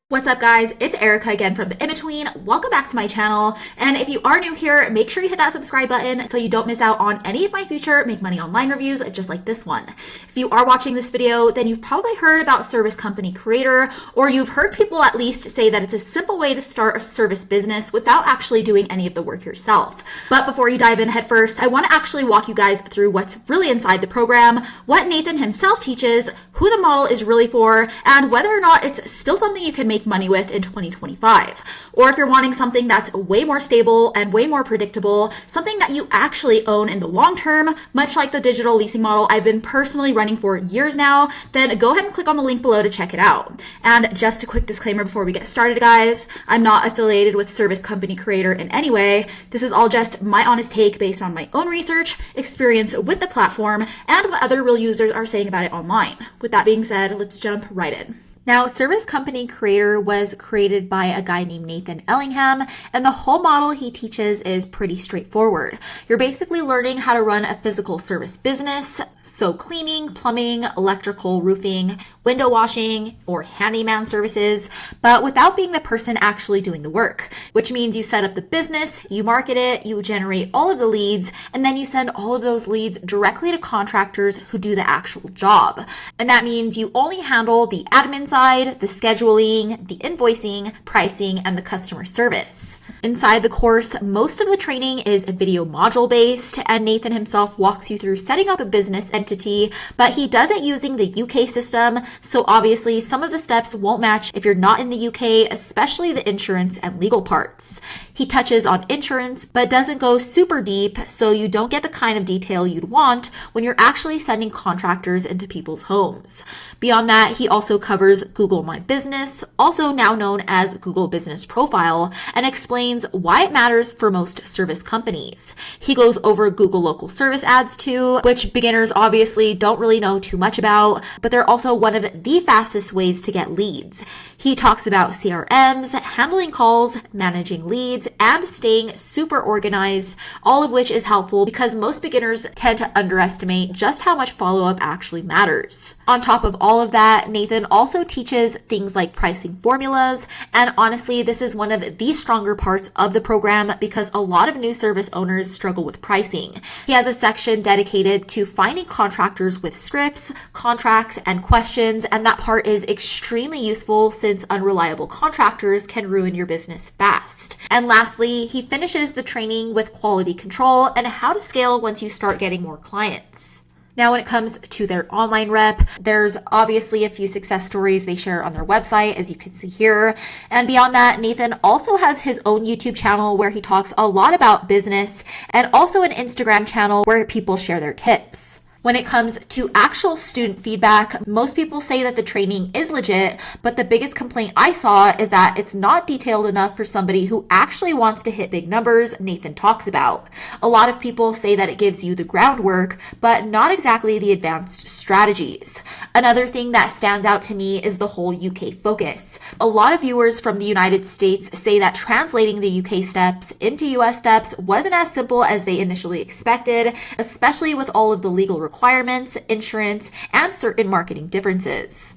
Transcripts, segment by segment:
What's up guys, it's Erica again from The In-Between. Welcome back to my channel, and if you are new here, make sure you hit that subscribe button so you don't miss out on any of my future Make Money Online reviews just like this one. If you are watching this video, then you've probably heard about Service Company Creator, or you've heard people at least say that it's a simple way to start a service business without actually doing any of the work yourself. But before you dive in head first, I want to actually walk you guys through what's really inside the program, what Nathan himself teaches, who the model is really for, and whether or not it's still something you can make money with in 2025. Or if you're wanting something that's way more stable and way more predictable, something that you actually own in the long term, much like the digital leasing model I've been personally running for years now, then go ahead and click on the link below to check it out. And just a quick disclaimer before we get started, guys, I'm not affiliated with Service Company Creator in any way. This is all just my honest take based on my own research, experience with the platform, and what other real users are saying about it online. With that being said, let's jump right in. Now, Service Company Creator was created by a guy named Nathan Ellingham, and the whole model he teaches is pretty straightforward. You're basically learning how to run a physical service business, so cleaning, plumbing, electrical, roofing, window washing, or handyman services, but without being the person actually doing the work, which means you set up the business, you market it, you generate all of the leads, and then you send all of those leads directly to contractors who do the actual job. And that means you only handle the admin side, the scheduling, the invoicing, pricing, and the customer service. Inside the course, most of the training is video module based, and Nathan himself walks you through setting up a business entity, but he does it using the UK system, so obviously some of the steps won't match if you're not in the UK, especially the insurance and legal parts. He touches on insurance, but doesn't go super deep, so you don't get the kind of detail you'd want when you're actually sending contractors into people's homes. Beyond that, he also covers Google My Business, also now known as Google Business Profile, and explains why it matters for most service companies. He goes over Google local service ads too, which beginners obviously don't really know too much about, but they're also one of the fastest ways to get leads. He talks about CRMs, handling calls, managing leads, and staying super organized, all of which is helpful because most beginners tend to underestimate just how much follow-up actually matters. On top of all of that, Nathan also teaches things like pricing formulas, and honestly, this is one of the stronger parts of the program because a lot of new service owners struggle with pricing. He has a section dedicated to finding contractors with scripts, contracts, and questions, and that part is extremely useful since unreliable contractors can ruin your business fast. And lastly, he finishes the training with quality control and how to scale once you start getting more clients. Now, when it comes to their online rep, there's obviously a few success stories they share on their website, as you can see here. And beyond that, Nathan also has his own YouTube channel where he talks a lot about business, and also an Instagram channel where people share their tips. When it comes to actual student feedback, most people say that the training is legit, but the biggest complaint I saw is that it's not detailed enough for somebody who actually wants to hit big numbers Nathan talks about. A lot of people say that it gives you the groundwork, but not exactly the advanced strategies. Another thing that stands out to me is the whole UK focus. A lot of viewers from the United States say that translating the UK steps into US steps wasn't as simple as they initially expected, especially with all of the legal requirements, insurance, and certain marketing differences.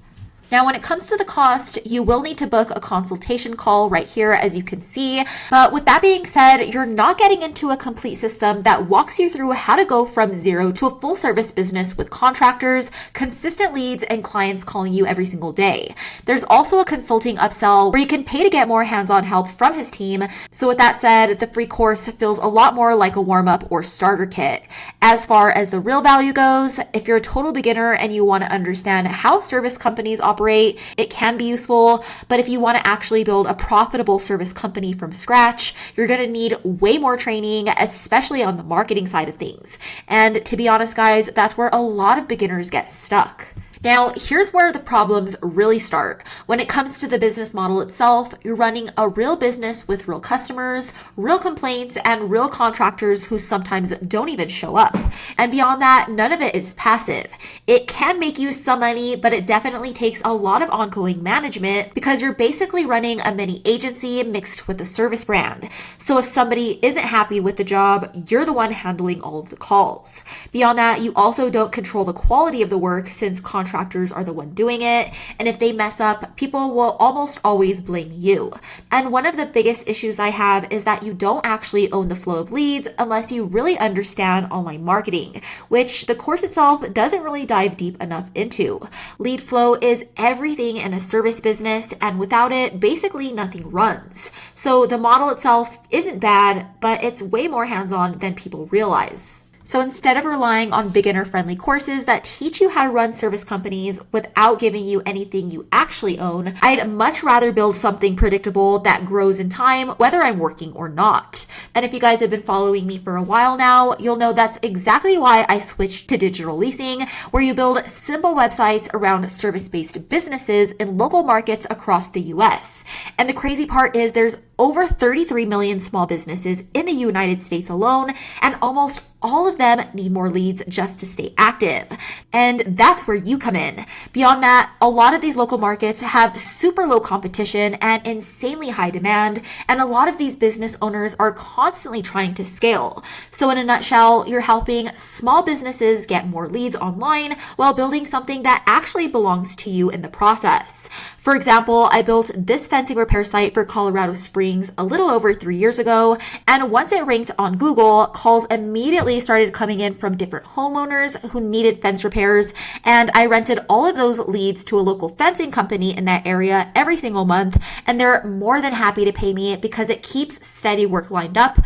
Now, when it comes to the cost, you will need to book a consultation call right here, as you can see. But with that being said, you're not getting into a complete system that walks you through how to go from zero to a full service business with contractors, consistent leads, and clients calling you every single day. There's also a consulting upsell where you can pay to get more hands-on help from his team. So with that said, the free course feels a lot more like a warm-up or starter kit. As far as the real value goes, if you're a total beginner and you want to understand how service companies operate, it can be useful, but if you want to actually build a profitable service company from scratch, you're going to need way more training, especially on the marketing side of things. And to be honest, guys, that's where a lot of beginners get stuck. Now, here's where the problems really start. When it comes to the business model itself, you're running a real business with real customers, real complaints, and real contractors who sometimes don't even show up. And beyond that, none of it is passive. It can make you some money, but it definitely takes a lot of ongoing management because you're basically running a mini agency mixed with a service brand. So if somebody isn't happy with the job, you're the one handling all of the calls. Beyond that, you also don't control the quality of the work since contractors are the one doing it. And if they mess up, people will almost always blame you. And one of the biggest issues I have is that you don't actually own the flow of leads unless you really understand online marketing, which the course itself doesn't really dive deep enough into. Lead flow is everything in a service business, and without it, basically nothing runs. So the model itself isn't bad, but it's way more hands-on than people realize. So instead of relying on beginner-friendly courses that teach you how to run service companies without giving you anything you actually own, I'd much rather build something predictable that grows in time, whether I'm working or not. And if you guys have been following me for a while now, you'll know that's exactly why I switched to digital leasing, where you build simple websites around service-based businesses in local markets across the US. And the crazy part is there's over 33 million small businesses in the United States alone, and almost all of them need more leads just to stay active. And that's where you come in. Beyond that, a lot of these local markets have super low competition and insanely high demand, and a lot of these business owners are constantly trying to scale. So in a nutshell, you're helping small businesses get more leads online while building something that actually belongs to you in the process. For example, I built this fencing repair site for Colorado Springs a little over 3 years ago, and once it ranked on Google, calls immediately started coming in from different homeowners who needed fence repairs, and I rented all of those leads to a local fencing company in that area every single month, and they're more than happy to pay me because it keeps steady work lined up,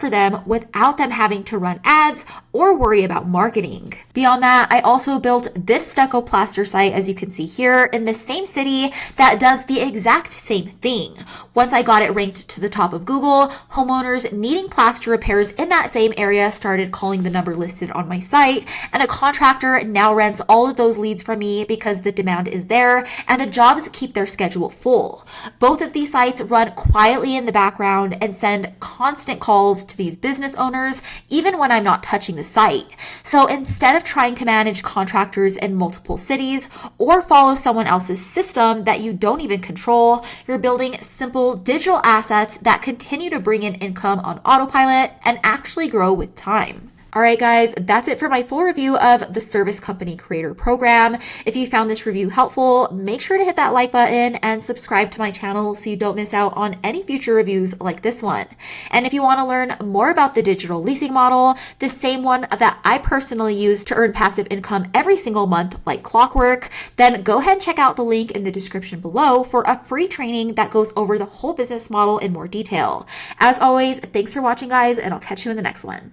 for them without them having to run ads or worry about marketing. Beyond that, I also built this stucco plaster site, as you can see here, in the same city that does the exact same thing. Once I got it ranked to the top of Google, homeowners needing plaster repairs in that same area started calling the number listed on my site, and a contractor now rents all of those leads from me because the demand is there and the jobs keep their schedule full. Both of these sites run quietly in the background and send constant calls to these business owners, even when I'm not touching the site. So instead of trying to manage contractors in multiple cities or follow someone else's system that you don't even control, you're building simple digital assets that continue to bring in income on autopilot and actually grow with time. All right, guys, that's it for my full review of the Service Company Creator Program. If you found this review helpful, make sure to hit that like button and subscribe to my channel so you don't miss out on any future reviews like this one. And if you want to learn more about the digital leasing model, the same one that I personally use to earn passive income every single month like clockwork, then go ahead and check out the link in the description below for a free training that goes over the whole business model in more detail. As always, thanks for watching, guys, and I'll catch you in the next one.